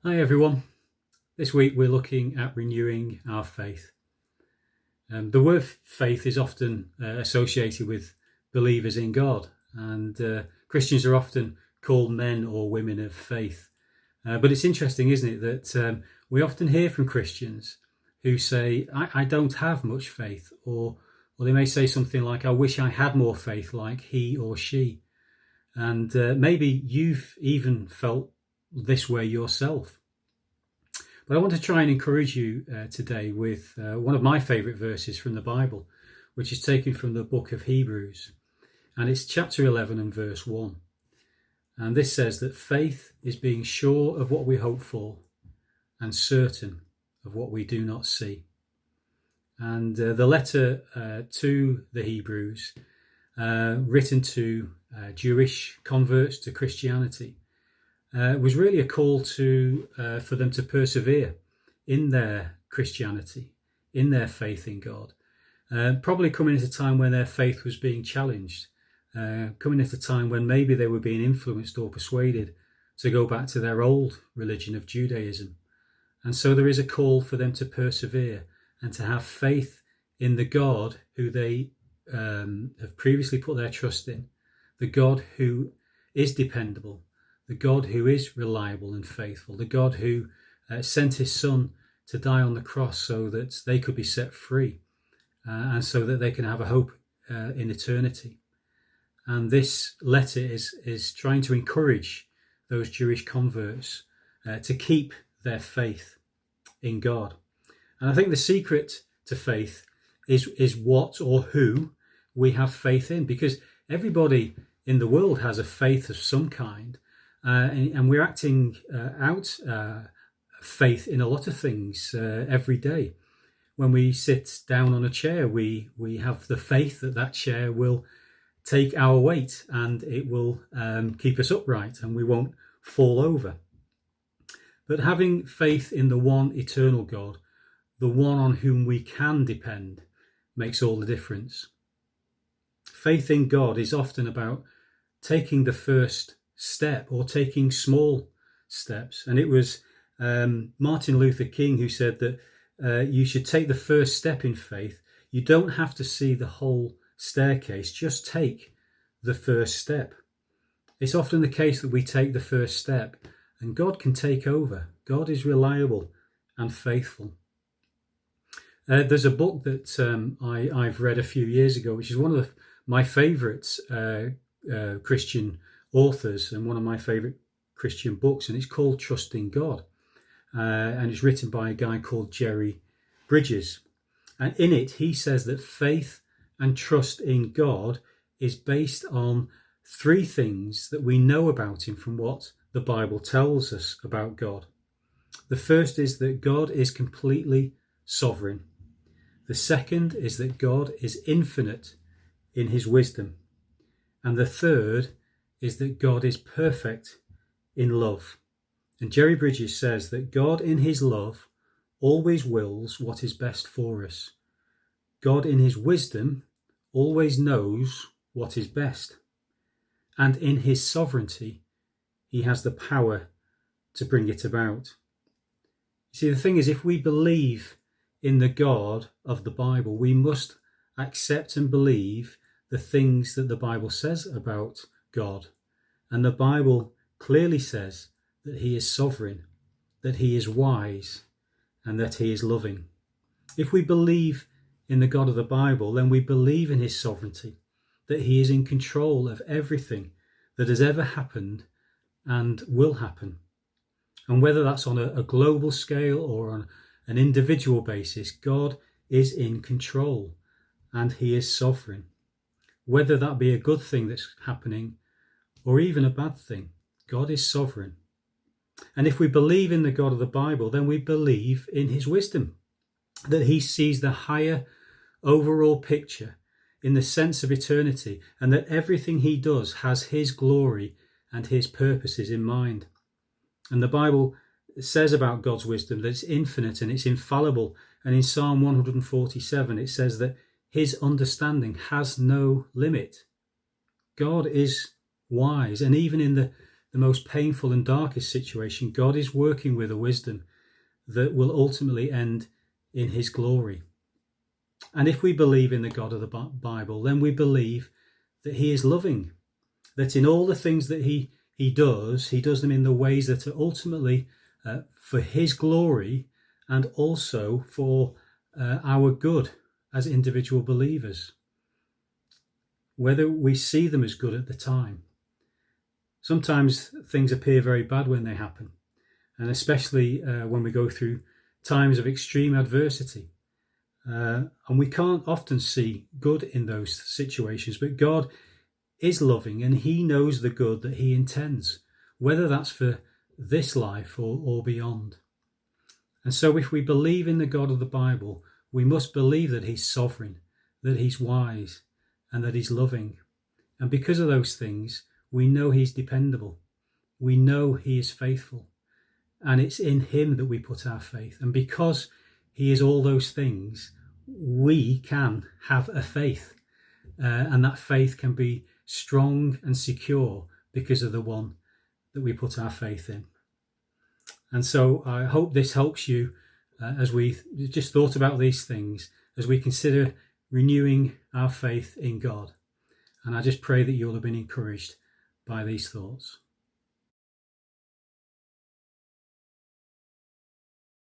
Hi everyone. This week we're looking at renewing our faith. The word faith is often associated with believers in God, and Christians are often called men or women of faith. But it's interesting, isn't it, that we often hear from Christians who say, I don't have much faith, or they may say something like, I wish I had more faith like he or she. And maybe you've even felt this way yourself. But I want to try and encourage you today with one of my favourite verses from the Bible, which is taken from the book of Hebrews. And it's chapter 11 and verse 1. And this says that faith is being sure of what we hope for and certain of what we do not see. And the letter to the Hebrews, written to Jewish converts to Christianity, was really a call for them to persevere in their Christianity, in their faith in God. Probably coming at a time when their faith was being challenged, coming at a time when maybe they were being influenced or persuaded to go back to their old religion of Judaism. And so there is a call for them to persevere and to have faith in the God who they have previously put their trust in, the God who is dependable, the God who is reliable and faithful, the God who sent his son to die on the cross so that they could be set free and so that they can have a hope in eternity. And this letter is trying to encourage those Jewish converts to keep their faith in God. And I think the secret to faith is what or who we have faith in, because everybody in the world has a faith of some kind. And we're acting out faith in a lot of things every day. When we sit down on a chair, we have the faith that chair will take our weight and it will keep us upright and we won't fall over. But having faith in the one eternal God, the one on whom we can depend, makes all the difference. Faith in God is often about taking the first step or taking small steps. And it was Martin Luther King who said that you should take the first step in faith. You don't have to see the whole staircase, just take the first step. It's often the case that we take the first step and God can take over. God is reliable and faithful. There's a book that I've read a few years ago, which is one of my favourites Christian authors and one of my favourite Christian books, and it's called Trusting God, and it's written by a guy called Jerry Bridges. And in it he says that faith and trust in God is based on three things that we know about him from what the Bible tells us about God. The first is that God is completely sovereign. The second is that God is infinite in his wisdom. And the third is that God is perfect in love. And Jerry Bridges says that God in his love always wills what is best for us. God in his wisdom always knows what is best. And in his sovereignty, he has the power to bring it about. You see, the thing is, if we believe in the God of the Bible, we must accept and believe the things that the Bible says about God. And the Bible clearly says that he is sovereign, that he is wise, and that he is loving. If we believe in the God of the Bible, then we believe in his sovereignty, that he is in control of everything that has ever happened and will happen. And whether that's on a global scale or on an individual basis, God is in control and he is sovereign. Whether that be a good thing that's happening or even a bad thing, God is sovereign. And if we believe in the God of the Bible, then we believe in his wisdom, that he sees the higher overall picture in the sense of eternity, and that everything he does has his glory and his purposes in mind. And the Bible says about God's wisdom that it's infinite and it's infallible. And in Psalm 147, it says that his understanding has no limit. God is wise. And even in the the most painful and darkest situation, God is working with a wisdom that will ultimately end in his glory. And if we believe in the God of the Bible, then we believe that he is loving, that in all the things that he does them in the ways that are ultimately for his glory and also for our good as individual believers, whether we see them as good at the time. Sometimes things appear very bad when they happen, and especially when we go through times of extreme adversity. And we can't often see good in those situations, but God is loving and he knows the good that he intends, whether that's for this life or beyond. And so if we believe in the God of the Bible, we must believe that he's sovereign, that he's wise, and that he's loving. And because of those things, we know he's dependable. We know he is faithful. And it's in him that we put our faith. And because he is all those things, we can have a faith. And that faith can be strong and secure because of the one that we put our faith in. And so I hope this helps you as we just thought about these things, as we consider renewing our faith in God. And I just pray that you'll have been encouraged by these thoughts.